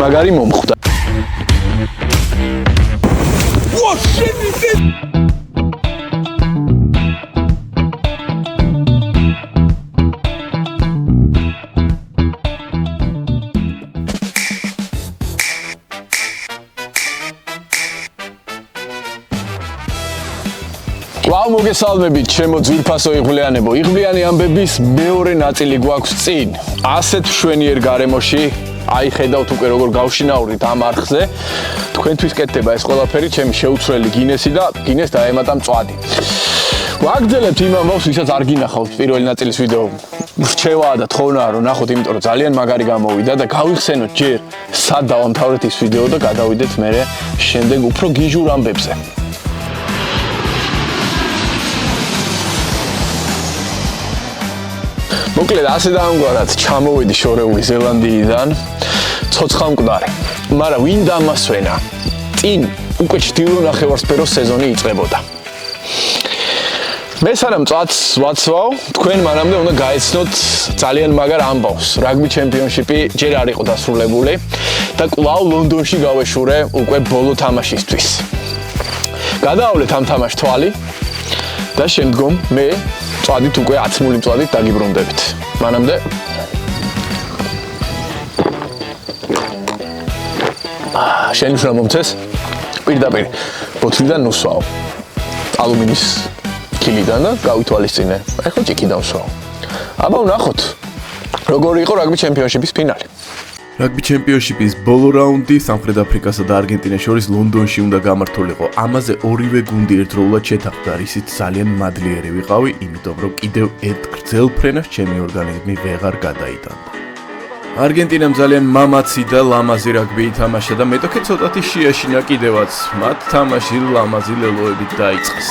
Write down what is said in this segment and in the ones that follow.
მაგარი მომხვდა. Wow, მოგესალმებით, ჩემო ძვირფასო იღბლიანებო. იღბლიანი ამბების მეორე ნაწილი გვაქვს წინ. ასეთ მშვენიერ გარემოში, აი ხედავთ უკვე როგორ გავშინაურით ამ არხზე. თქვენთვის კეთდება ეს ყველაფერი, ჩემი შეუცვლელი გინესი და გინეს დაემატა მწვადი. ვაგრძელებთ იმ ამბავს, ვისაც არ გინახავთ პირველი ნაწილის ვიდეო. რჩევაა და თხოვნაა რომ ნახოთ, იმიტომ რომ ძალიან მაგარი გამოვიდა და გავიხსენოთ ჯერ სად დავამთავრეთ ის ვიდეო და გადავიდეთ მერე შემდეგ უფრო გიჟურ ამბებზე. მოკლედ ასე დაამგვარად ჩამოვედი შორეული ზელანდიიდან ცოცხალმკვდარი, მაგრამ ვინ დამასვენა? წინ უკვე ჩრდილო ნახევარსფეროს სეზონი იწყებოდა. მე სანამ მწვადს ვაცვავ, თქვენ მანამდე უნდა გაეცნოთ ძალიან მაგარ ამბავს. რაგბი ჩემპიონშიპი ჯერ არ იყო დასრულებული და კვლავ ლონდონში გავეშურე უკვე ბოლო თამაშისთვის. გადავავლეთ ამ თამაშ თვალი და შემდგომ მე მწვადით უკვე 10 მწვადით დაგიბრუნდებით. მანამდე შენ რა მომწეს? პირდაპირ ბოთლიდან ნუსვაო. ალუმინის კილიდან და გავითვალისწინე. ახლა ჭიქიდან ვსვაო. აბა ვნახოთ როგორი იყო რაგბი ჩემპიონშიპის ფინალი. რაგბი ჩემპიონშიპის ბოლო რაუნდი სამხრეთ აფრიკასა და არგენტინას შორის ლონდონში უნდა გამართულიყო. ამაზე ორივე გუნდი ერთდროულად შეთანხმდა, რისით ძალიან მადლიერი ვიყავი, იმიტომ რომ კიდევ ერთ გრძელ ფრენას ჩემი ორგანიზმი ვეღარ გადაიტანდა. არგენტინამ ძალიან მამაცი და ლამაზი რაგბი ითამაშა და მეტოქე ცოტათი შეაშინა კიდევაც. მათ თამაში ლამაზი ლელოებით დაიწყეს.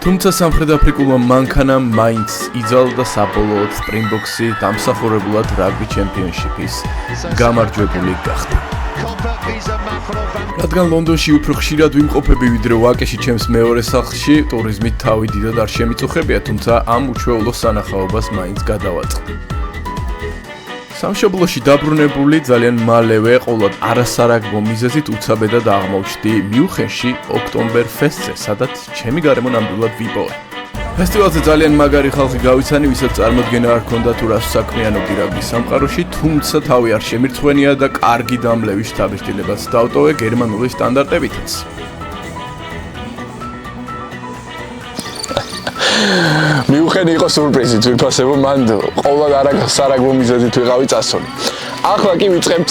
თუმცა სამხრეთაფრიკულმა მანქანამ მაინც იძალდა საბოლოოდ სპრინგბოქსი დამსახურებულად რაგბი ჩემპიონშიპის გამარჯვებული გახდა. რადგან ლონდონში უფრო ხშირად ვიმყოფები ვიდრე ვაკეში ჩემს მეორე სახლში, ტურიზმით თავი დიდად არ შემიწუხებია, თუმცა ამ უჩვეულო სანახაობას მაინც გადავაწყდი. სამშობლოში დაბრუნებული ძალიან მალევე ყოველად არასარაგბო მიზეზით უცაბედად აღმოჩნდი მიუნხენში ოქტომბერფესტზე, სადაც ჩემი გარემო ნამდვილად ვიპოვე. ფესტივალზე ძალიან მაგარი ხალხი გავიცანი, ვისაც წარმოდგენა არ ჰქონდა თუ რას საქმიანობდი რაგბის სამყაროში, თუმცა თავი არ შემირცხვენია და კარგი დამლევის შთაბეჭდილებას დავტოვე გერმანული სტანდარტებითაც. მიუნხენი იყო სურპრიზი, ძვირფასებო, მან ყოველად არასარაგბო მიზეზით ვიყავი წასული. ახლა კი ვიწყებთ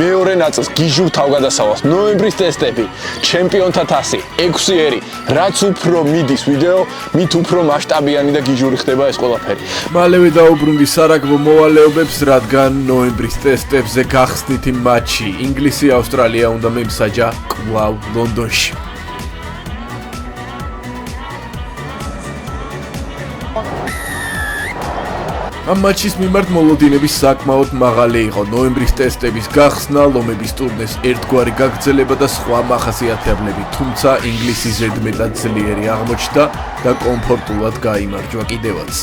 მეორე ნაწილს, გიჟურ თავგადასავალს. ნოემბრის ტესტები, ჩემპიონთა თასი, 6 ერი, რაც უფრო მიდის ვიდეო, მით უფრო მასშტაბიანი და გიჟური ხდება ეს ყველაფერი. მალევე დაუბრუნდი სარაგბო მოვალეობებს, რადგან ნოემბრის ტესტებზე გახსნითი მატჩი ინგლისი-ავსტრალია უნდა მემსაჯა კვლავ ლონდონში. ამ მატჩის მიმართ მოლოდინების საკმაოდ მაღალი იყო. ნოემბრის ტესტების გახსნა, ლომების ტურნეს ერთგვარი გაგრძელება და სხვა მახასიათებლები, თუმცა ინგლისი ზედმეტად ძლიერი აღმოჩნდა და კომფორტულად გაიმარჯვა კიდევაც.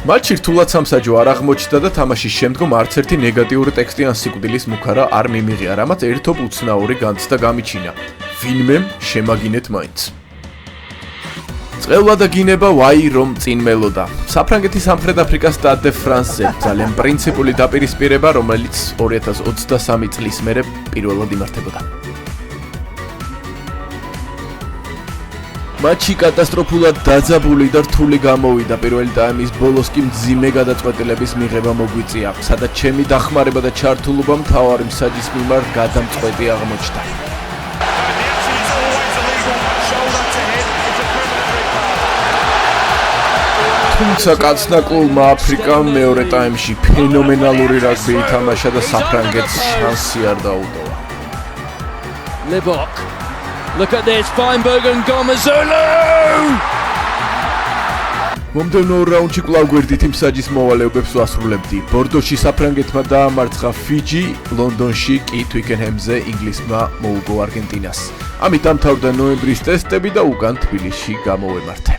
მატჩი რთულად სამსაჯო არ აღმოჩნდა და თამაშის შემდგომ არც ერთი ნეგატიური ტექსტი ან სიკვდილის მუქარა არ მიმიღია, რამაც ერთობ უცნაური განცდა გამიჩინა. ვინმემ შემაგინეთ მაინც. წყევლა და გინება ვაი რომ წინ მელოდა. საფრანგეთის სამხრეთ აფრიკას სტად დე ფრანსზე ძალიან პრინციპული დაპირისპირება, რომელიც 2023 წლის მერე პირველად იმართებოდა. მატჩი კატასტროფულად დაძაბული და რთული გამოვიდა. პირველი ტაიმის ბოლოს კი მძიმე გადაწყვეტილების მიღება მოგვიწია, სადაც ჩემი დახმარება და ჩართულობა მთავარი მსაჯის მიმართ გადამწყვეტი აღმოჩნდა. თუმცა კაცნაკლებმა აფრიკამ მეორე ტაიმში ფენომენალური რაგბი ითამაშა და საფრანგეთს შანსი არ დაუტოვა. Lebok. Look at this, Feinberg and Gomezulu! მომდევნო რაუნდში კვლავ გვერდით იმსაჯის მოვალეობებს ვასრულებდი. ბორდოში საფრანგეთმა დაამარცხა ფიჯი, ლონდონში კი ტვიკენჰემზე ინგლისმა მოუგო არგენტინას. ამით დამთავრდა ნოემბრის ტესტები და უკან თბილისში გამოვემართე.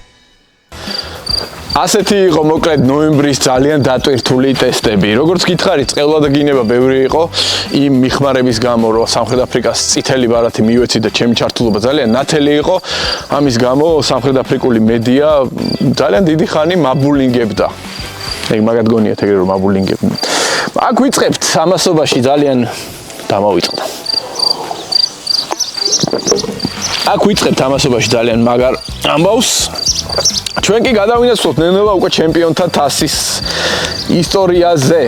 ასეთი იყო მოკლედ ნოემბრის ძალიან დატვირთული ტესტები. როგორც გითხარით, წყევლა და გინება ბევრი იყო იმ მიხმარების გამო, რომ სამხრეთ აფრიკას წითელი ბარათი მივეცი და ჩემი ჩართულობა ძალიან ნათელი იყო. ამის გამო სამხრეთ αφრიკული მედია ძალიან დიდი ხანი მაბულინგებდა. ეგ მაგათ გონიათ ეგრე რომ მაბულინგებდნენ. აქ ვიწყებთ ამასობაში ძალიან დამავიწყდა. აქ ვიწყებთ ამასობაში ძალიან მაგარ ამბავს. ჩვენ კი გადავინაცვლოთ ნელ-ნელა უკვე ჩემპიონთა თასის ისტორიაზე.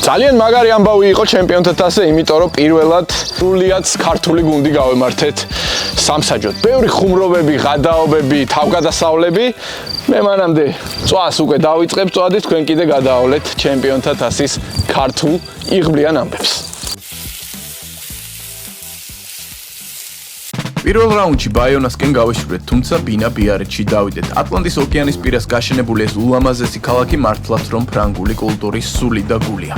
ძალიან მაგარი ამბავი იყო ჩემპიონთა თასზე, იმიტომ რომ პირველად სრულიად ქართული გუნდი გავემართეთ სამსაჯოდ. ბევრი ხუმრობები, გადაობები, თავგადასავლები. მე მანამდე წვას უკვე დავიწყებ წვადით, თქვენ კიდე გადაავლეთ ჩემპიონთა თასის ქართულ იღბლიან ამბებს. პირველ რაუნდში ბაიონასკენ გავეშურეთ, თუმცა ბინა ბიარეთში დავიდეთ. ატლანტის ოკეანის პირას გაშენებული ეს ულამაზესი ქალაქი მართლაც რომ ფრანგული კულტურის სული და გულია.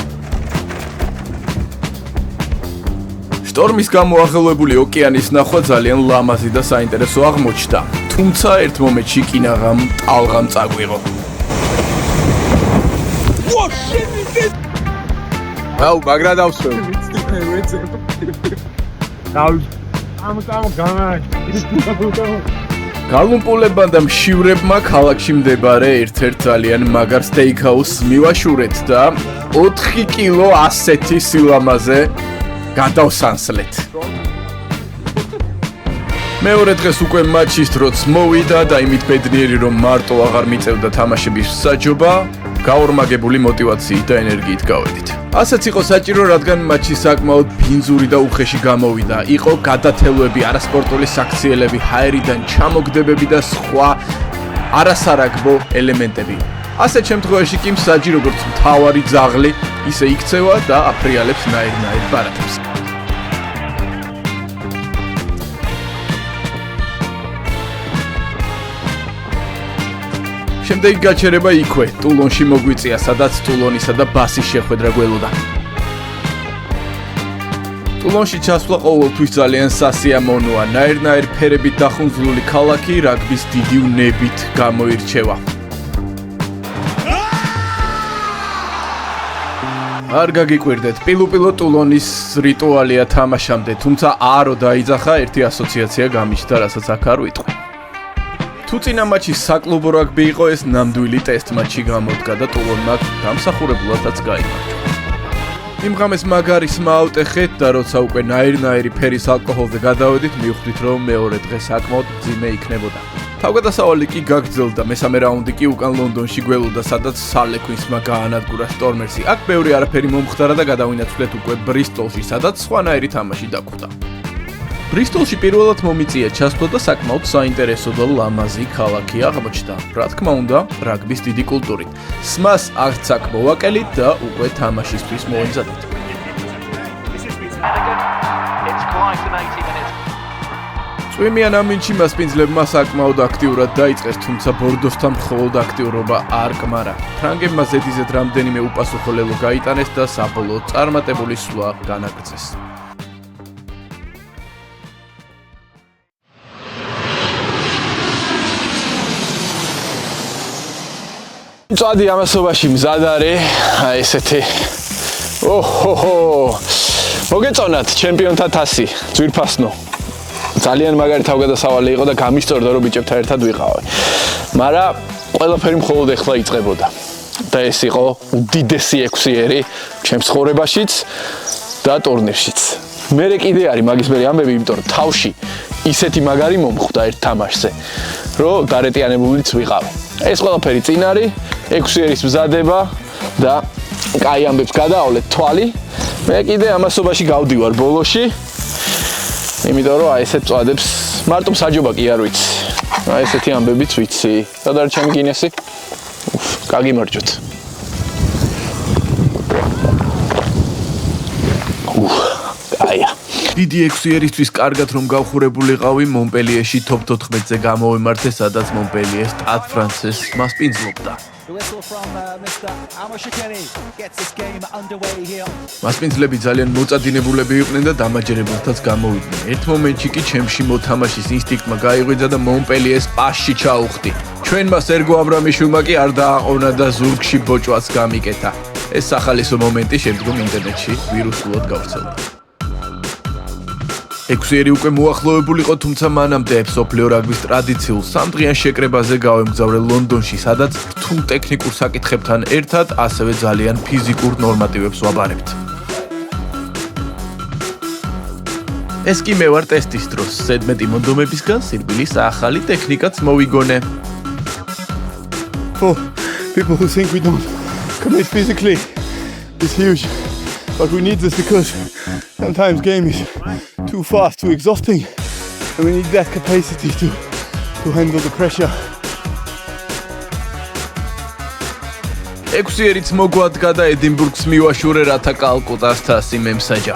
შტორმის გამო აღელვებული ოკეანის ნახვა ძალიან ლამაზი და საინტერესო აღმოჩნდა. თუმცა ერთ მომენტში კინაღამ ტალღამ წაგვიღო. აუ, მაგრა დავსვევ. გალუმპულებმა და მშივრებმა ქალაქში მდებარე ერთ-ერთ ძალიან მაგარ სტეიქჰაუსს მივაშურეთ და 4 კილო ასეთი სილამაზე გადავსანსლეთ. მეორე დღეს უკვე მატჩის დროც მოვიდა და იმით ბედნიერი რომ მარტო აღარ მიწევდა თამაშების საჯობა, გაორმაგებული მოტივაციით და ენერგიით გავედით. ასეც იყო საჭირო, რადგან მატჩი საკმაოდ ბინძური და უხეში გამოვიდა. იყო გადათელვები, არასპორტული საქციელები, ჰაერიდან ჩამოგდებები და სხვა არასარაგბო ელემენტები. ასეთ შემთხვევაში კი მსაჯი როგორც მთავარი ძაღლი ისე იქცევა და აფრიალებს ნაირ-ნაირ ბარათებს. შემდეგი გაჩერება იქვე, ტულონში მოგვიწია, სადაც ტულონისა და ბასის შეხვედრა გველოდა. ტულონში ჩასვლა ყოველთვის ძალიან სასიამოვნოა. ნაირ-ნაირ ფერებით დახუნძლული ქალაქი რაგბის დიდი უნებით გამოირჩევა. არ გაგიკვირდეთ, პილუპილო ტულონის რიტუალია თამაშამდე, თუმცა არო დაიძახა, ერთი ასოციაცია გამიჩნდა, რასაც აქ არ ვიტყვი. თუ წინა მატჩი საკლუბო რაგბი იყო, ეს ნამდვილი ტესტ მატჩი გამოდგა და ტულონმა დამსახურებულადაც გაიმარჯვა. იმ ღამეს მაგარისმა ავტეხეთ და როცა უკვე ნაირ-ნაირი ფერის ალკოჰოლზე გადავედით, მივხვდით რომ მეორე დღე საკმაოდ მძიმე იქნებოდა. თავგადასავალი კი გაგრძელდა, მესამე რაუნდი კი უკან ლონდონში გველოდა, სადაც სალეკვინსმა გაანადგურა სტორმერსი. აქ ბევრი არაფერი მომხდარა და გადავინაცვლეთ უკვე ბრისტოლში, სადაც სხვანაირი თამაში დაგვხვდა. ბრისტოლში პირველად მომიწია ჩასვლა და საკმაოდ საინტერესო და ლამაზი ქალაქი აღმოჩნდა. რა თქმა უნდა, რაგბის დიდი კულტურით. სმას არც აქ მოვაკელით და უკვე თამაშისთვის მოემზადეთ. წვიმიან ამინჩი მასპინძლებმა საკმაოდ აქტიურად დაიწყეს, თუმცა ბორდოსთან მხოლოდ აქტიურობა არ კმარა. ფრანგებმა ზედიზედ რამდენიმე უპასუხო ლელო გაიტანეს და საბოლოოდ წარმატებული სვლა განაგრძეს. წვადი ამასობაში მზად არის, აი ესეთი. ოჰოჰო. მოგეწონათ ჩემპიონთა თასი, ძვირფასნო. ძალიან მაგარი თავგადასავალი იყო და გამისწორდა რომ ბიჭებთან ერთად ვიყავი. მაგრამ ყველაფერი მხოლოდ ეხლა იწყებოდა. და ეს იყო უდიდესი 6-ერი ჩემს ცხოვრებაშიც და ტურნირშიც. მე კიდე არის მაგისმერი ამბები, იმიტომ რომ თავში ისეთი მაგარი მომხვდა ერთ თამაშზე, რომ გარეტიანებულიც ვიყავ. ეს ყველაფერი წინ არის, 6-ერის მზადება და კაი ამბებს გადაავლეთ თვალი. მე კიდე ამასობაში გავდივარ ბოლოში. იმიტომ რომ აი ესეთ წვადებს მარტო საჯობა კი არ ვიცი. აი ესეთი ამბებიც ვიცი. სად არის ჩემი გინესი? გაგიმარჯვეთ. აია. დიდი 6-ერისთვის კარგად რომ გავხურებულიყავი, მონპელიეში top 14-ზე გამოვემართე, სადაც მონპელიეს სტად ფრანსეს მასპინძლობდა. The whistle from Mr. Amoshikeli gets this game underway here. მასპინძლები ძალიან მოწადინებულები იყვნენ და დამაჯერებელთაც გამოვიდნენ. ერთ მომენტში კი ჩემში მოთამაშის ინსტინქტმა გაიღვიძა და მონპელიეს პასში ჩაუხდი. ჩვენმა სერგო აბრამიშვილმა კი არ დააყოვნა და ზურგში ბოჭვას გამიკეთა. ეს სახალისო მომენტი შემდგომ ინტერნეტში ვირუსულად გავრცელდა. 6-ერი უკვე მოახლოვებულიყო, თუმცა მანამდე მსოფლიო რაგბის ტრადიციულ სამდღიან შეკრებაზე გავემგზავრე ლონდონში, სადაც რთულ ტექნიკურ საკითხებთან ერთად ასევე ძალიან ფიზიკურ ნორმატივებს ვაბარებთ. ეს კი მე ვარ ტესტის დროს, ზედმეტი მონდომებისგან სირბილის ახალი ტექნიკაც მოვიგონე. For people who think we don't commit physically is huge, but we need this because sometimes game is too fast, too exhausting, and we need that capacity to handle the pressure. 6-ერიც მოგვადგა და ედინბურგს მივაშურე, რათა კალკუტას თასი მემსაჯა.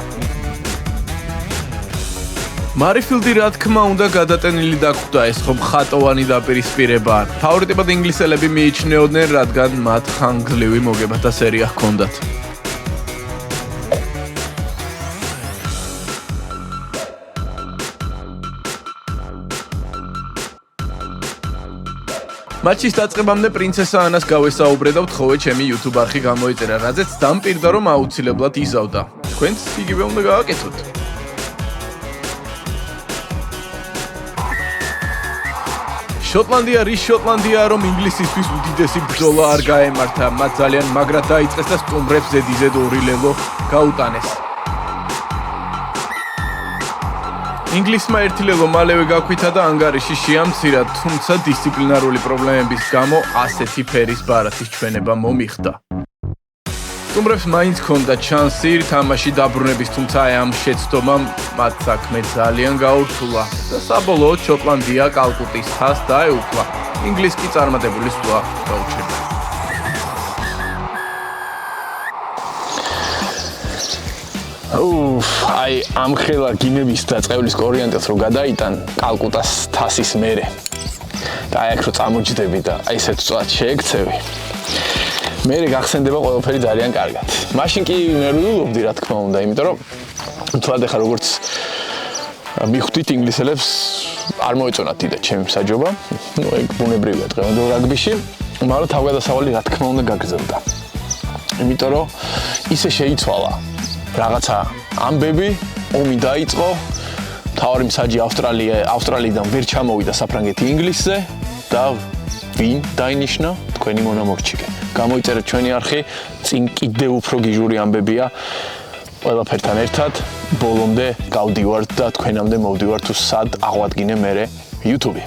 მარიფილდი რა თქმა უნდა გადატენილი დაგვხვდა, ეს ხომ ხატოვანი დაპირისპირებაა. ფავორიტებად ინგლისელები მიიჩნეოდნენ, რადგან მათ ხანგრძლივი მოგებათა სერია ჰქონდათ. მატჩის დაწყებამდე პრინცესა ანას გავესაუბრე და ვთხოვე ჩემი YouTube არხი გამოიწერა, რაზეც დამპირდა რომ აუცილებლად იზავდა. თქვენც იგივე უნდა გააკეთოთ. შოტლანდია რის შოტლანდიაა, რომ ინგლისისთვის უდიდესი ბრძოლა არ გაემართა. მათ ძალიან მაგრად დაიწყეს და სტუმრებს ზედიზედ 2 ლელო გაუტანეს. ინგლისმა 1 ლელო მალევე გაქვითა და ანგარიში შეამცირა, თუმცა დისციპლინარული პრობლემების გამო ასეთი ფერის ბარათის ჩვენება მომიხდა. სტუმრებს მაინც ჰქონდათ შანსი თამაში დაბრუნების, თუმცა ამ შეცდომამ მათ საქმე ძალიან გაურთულა და საბოლოოდ შოტლანდია კალკუტის თასს დაეუფლა. ინგლისს კი წარმატებული სვლა გაუჩერდა. აი ამ ხელა გინების და წევლის ორიენტებს რო გადაიტან კალკუტას თასის მერე. და აი აქ რო წამოჯდები და აი ესეთ წვათ შეექცევი. მერე გახსენდება ყველაფერი ძალიან კარგად. მაშინ კი ნერვიულობდი რა თქმა უნდა, იმიტომ რომ თვად ახლა როგორც მიხვდით ინგლისელებს არ მოეწონათ დიდად ჩემი საჯობა. ნუ ეგ ბუნებრივია დღევანდელ რაგბიში, მაგრამ თავგადასავალი რა თქმა უნდა გაგრძელდა. იმიტომ რომ ისე შეიცვალა რაღაცა ამბები, ომი დაიწყო, თავარი მსაჯი ავსტრალიიდან ვერ ჩამოვიდა საფრანგეთი ინგლისზე და ვინ დაინიშნა? თქვენი მონამორჩიკე. გამოიწერეთ ჩვენი არხი, წინ კიდევ უფრო გიჟური ამბებია ყველაფერთან ერთად, ბოლომდე გავდივართ და თქვენამდე მოვდივართ თუ სად აღვადგინე მერე YouTube-ი.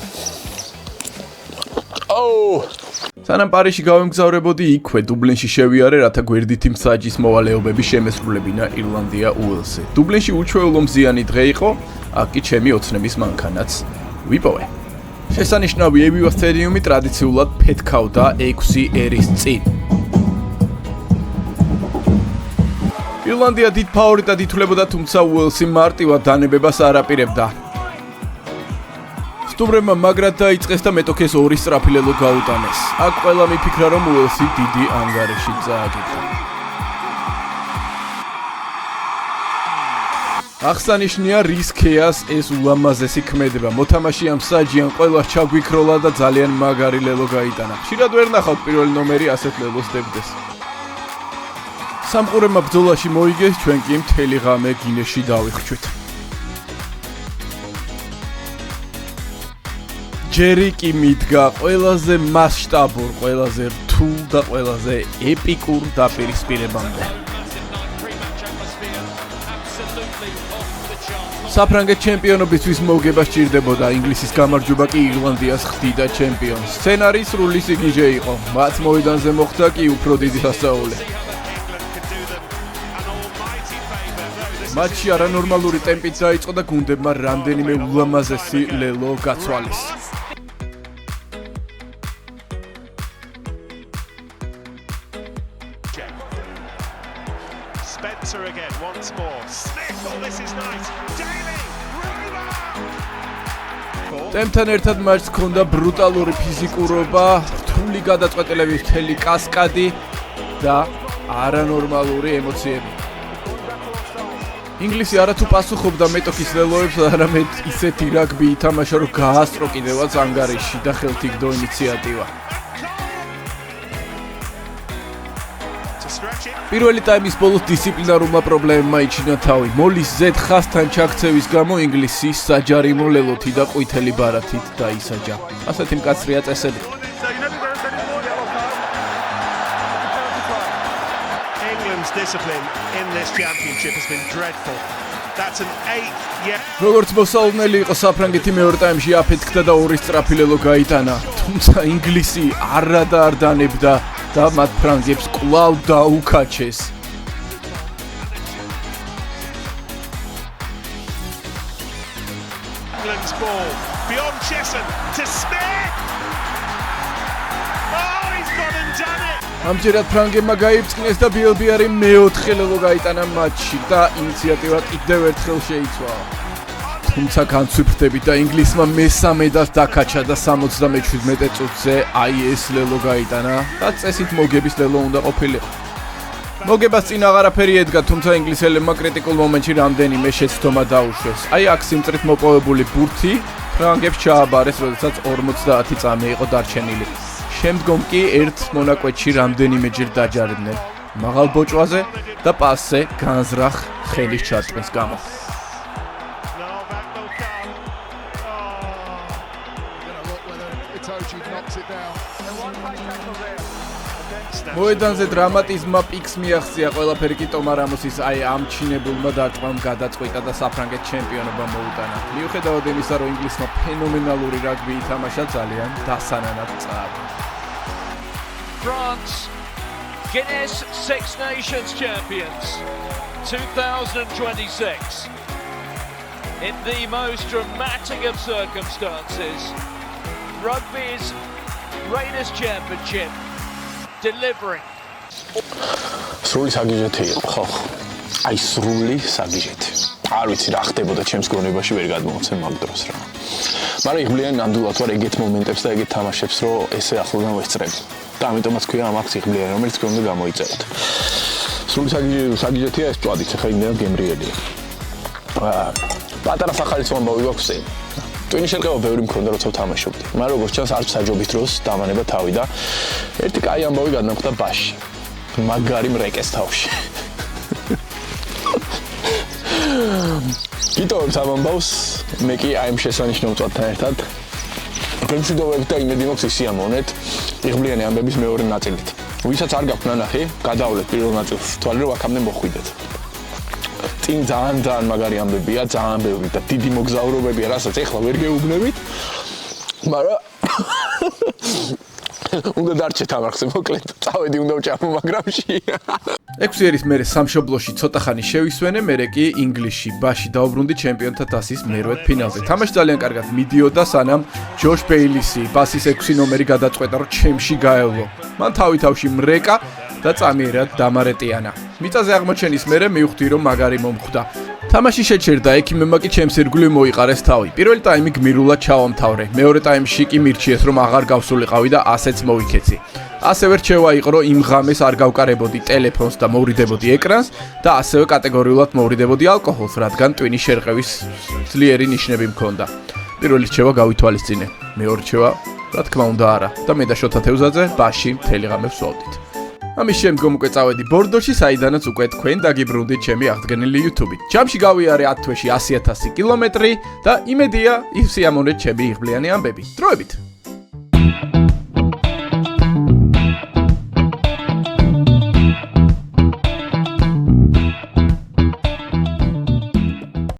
სანამ პარიზში გავემგზავრებოდი, იქვე დუბლინში შევიარე, რათა გვერდითი მსაჯის მოვალეობები შემესრულებინა ირლანდია უელსზე. დუბლინში უჩვეულო მზიანი დღე იყო, აქ კი ჩემი ოცნების მანქანაც ვიპოვე. შესანიშნავი ევივა სტადიუმი ტრადიციულად ფეთქავდა 6 ერის წინ. ირლანდია დიდ ფავორიტად ითვლებოდა, თუმცა უელსი მარტივად დანებებას არ აპირებდა. სტუმრებმა მაგრად დაიწყეს და მეტოქეს 2 სწრაფი ლელო გაუტანეს. აქ ყველა მიფიქრა, რომ უელსი დიდი ანგარიში წააგებდა. აღსანიშნია რის ქეას ეს ულამაზესი ქმედება. მოთამაში ამ საჯიან ყველას ჩაგვიქროლა და ძალიან მაგარი ლელო გაიტანა. ხშირად ვერ ნახავთ პირველი ნომერი ასეთ ლელოს დებდეს. სამყურებმა ბრძოლაში მოიგეს, ჩვენ კი მთელი ღამე გინეში დავიხრჩვით. ჯერი კი მიდგა ყველაზე მასშტაბურ, ყველაზე რთულ და ყველაზე ეპიკურ დაპირისპირებამდე. საფრანგეთ ჩემპიონობისთვის მოგება სჭირდებოდა, ინგლისის გამარჯვება კი ირლანდიას ხდიდა ჩემპიონს. სცენარი სრული სიგიჟე იყო, მათ მოედანზე მოხდა კი უფრო დიდი სასწაული. მატჩი არანორმალური ტემპით დაიწყო და გუნდებმა რამდენიმე ულამაზესი ლელო გაცვალეს. Spencer again once more. Smith, oh this is nice. Daly, ტემპთან ერთად მატჩს ჰქონდა ბრუტალური ფიზიკურობა, რთულ სრული გადაწყვეტილების მთელი კასკადი და არანორმალური ემოციები. ინგლისი არათუ პასუხობდა მეტოქის ლელოებს, არამედ ისეთი რაგბი ითამაშა, რომ გაასწრო კიდევაც ანგარიში და ხელთ იგდო ინიციატივა. პირველი ტაიმის ბოლოს დისციპლინარულმა პრობლემებმა იჩინა თავი. მოლის ზედ ხასთან ჩაქცევის გამო ინგლისი საჯარიმო ლელოთი და ყვითელი ბარათით დაისაჯა. ასეთი მკაცრია წესები. England's discipline in this championship has been dreadful. That's an 8th year. როგორც მოსალოდნელი იყო საფრანგეთი მეორე ტაიმში აფეთქდა და ორი სწრაფი ლელო გაიტანა. თუმცა ინგლისი არ დანებდა და მათ ფრანგებს კვლავ დაუკაჩეს. England's ball beyond Chesson to Smith. Oh, he's gone and done it. ამჯერად ფრანგებმა გაიბწყნეს და ბიელბიარი მეოთხე ლელო გაიტანა მატჩში და ინიციატივა კიდევ ერთხელ შეიცვალა. თუმცა განცვიფრდებით და ინგლისმა მესამედაც დაკაჩა და 77 წუთზე აი ეს ლელო გაიტანა და წესით მოგების ლელო უნდა ყოფილიყო. მოგებას წინ აღარაფერი ედგა, თუმცა ინგლისელებმა კრიტიკულ მომენტში რამდენიმე შეცდომა დაუშვეს. აი აქ სიმწრით მოპოვებული ბურთი ფრანგებს ჩააბარეს, როდესაც 50 წამი იყო დარჩენილი. შემდგომ კი ერთ მონაკვეთში რამდენიმეჯერ დაჯარდნენ მაღალ ბოჭვაზე და პასზე განზრახ ხელის ჩაწვეს გამო. მოედანზე დრამატიზმმა პიკს მიაღწია, ყველაფერი კი ტომარამოსის აი ამ ჩინებულმა დაჭვამ გადაწყვიტა და საფრანგეთ ჩემპიონობა მოუტანა. მიუხედავად იმისა, რომ ინგლისმა ფენომენალური რაგბი ითამაშა, ძალიან დასანანად წააგო. France, Guinness Six Nations champions, 2026. In the most dramatic of circumstances, rugby's greatest championship, delivering. სრული საგიჟეთი იყო, ხო. აი სრული საგიჟეთი. არ ვიცი რა ხდებოდა ჩემს გონებაში ვერ გადმოვცემ ამ დროს რა. მაგრამ იღბლიან ნამდვილად ვარ ეგეთ მომენტებს და ეგეთ თამაშებს, რომ ესე ახლოდან ვეწრებ. და ამიტომაც ქვია ამ აქს იღბლიან, რომელიც თქვენ უნდა გამოიწეროთ. სრული საგიჟეთია ეს წვადიც, ხა იმდენად გემრიელია. პატარა სახალისო ამბავი გვაქვს წინ. ტვინი შერყევა ბევრი მქონდა როცა ვთამაშობდი. მაგრამ როგორც ჩანს არც საჯობის დროს დამანება თავი და ერთი კაი ამბავი გადმოხდა ბაში. მაგარი მრეკეს თავში. გიტოვებს ამ ამბავს, მე კი აი ამ შესანიშნავ წვადთან ერთად. პრინციპობრივად და იმედი მაქვს ისიამოვნეთ იღბლიანი ამბების მეორე ნაწილით. ვისაც არ გაქვთ ნანახი, გადავლეთ პირველ ნაწილს, თვალე რომ აქამდე მოხვიდეთ. წინ ძალიან მაგარი ამბებია, ძალიან ბევრი და დიდი მოგზაურობებია, რასაც ეხლა ვერ გეუბნებით. მაგრამ უნდა დარჩეთ ამ ახსე მოკლედ. წავედი უნდა ვჭამო მაგრამში. 6 ერის მერე სამშობლოში ცოტა ხანი შევისვენე, მერე კი ინგლისში ბაში დაუბრუნდი ჩემპიონთა თასის მერვედ ფინალზე. თამაში ძალიან კარგად მიდიოდა, სანამ ჯოშ ბეილისი ბასის 6 ნომერი გადაწყვეტა, რომ ჩემში გაევლო. მან თავი-თავში მრეკა და წამიერად დამარეტიანა. მიწაზე აღმოჩენის მერე მივხვდი, რომ მაგარი მომხვდა. თამაში შეჩერდა, ექიმებმა კი ჩემს ირგვლივ მოიყარეს თავი. პირველი ტაიმი გმირულად ჩავამთავრე. მეორე ტაიმში კი მირჩიეს, რომ აღარ გავსულიყავი და ასეც მოვიქეცი. ასევე რჩევა იყო, რომ იმ ღამეს არ გავკარებოდი ტელეფონს და მოვრიდებოდი ეკრანს და ასევე კატეგორიულად მოვრიდებოდი ალკოჰოლს, რადგან ტვინის შერყევის ძლიერი ნიშნები მქონდა. პირველი რჩევა გავითვალისწინე. მეორე რჩევა, რა თქმა უნდა, არა და მე და შოთა თევზაძე ბაში მთელი ღამე ვსვავდით. ამის შემდგომ უკვე წავედი ბორდოში, საიდანაც უკვე თქვენ დაგიბრუნდით ჩემი აღდგენილი YouTube-ით. ჯამში გავიარე 10 თვეში 100,000 კილომეტრი და იმედია ისიამოვნეთ ჩემი იღბლიანი ამბები. დროებით!